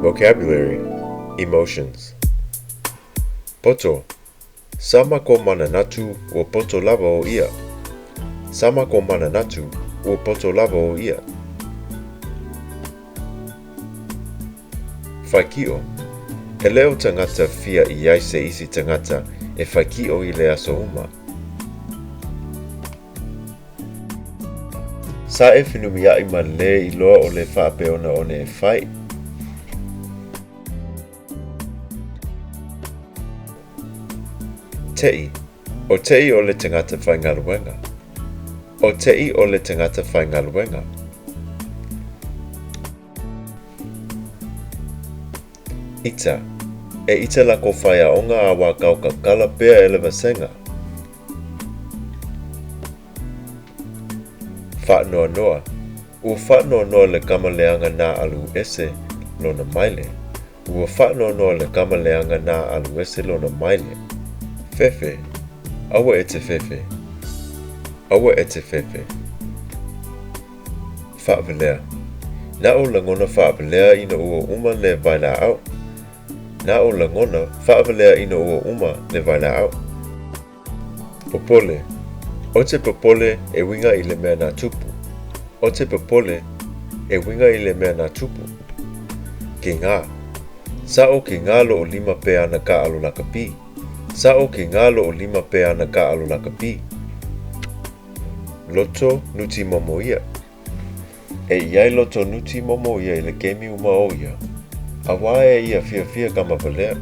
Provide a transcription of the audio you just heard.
Vocabulary. Emotions. Poto. Sama ko mananatu o poto lava o ia. Sama ko mananatu o poto lava o ia. Whaikio. He leo tangata fia I aise isi tangata e whaikio I le aso uma. Sa e whinumia I man le I loa o le whaapeona o ne e whai. Tei. O tei o le tangata whaingaluenga. O tei o le tangata whaingaluenga. Ita. E ita la ko whaia onga a wakau ka kala pea ele vasenga. Whaanoa noa. Ua whaanoa noa le kamaleanga nā alu ese lona maile. Ua whaanoa noa le kamaleanga nā alu ese lona maile. Fefe. Awa e te fefe. Awa e te fefe. Whaapelea. Na o langona whaapelea ina ua uma le vaila au. Na o langona whaapelea ina ua uma le vaila au. Popole. O te popole e winga I le mea nā tupu. O te popole e winga I le mea nā tupu. Ke ngā. Sa o ke ngā lo o lima pe ana ka alu laka pi. Sa o ke ngā lo o lima pe ana ka alu laka pi. Loto nuti momo ia. E iai loto nuti momo ia I le kemi uma o ia. A wae ia fia kama valea.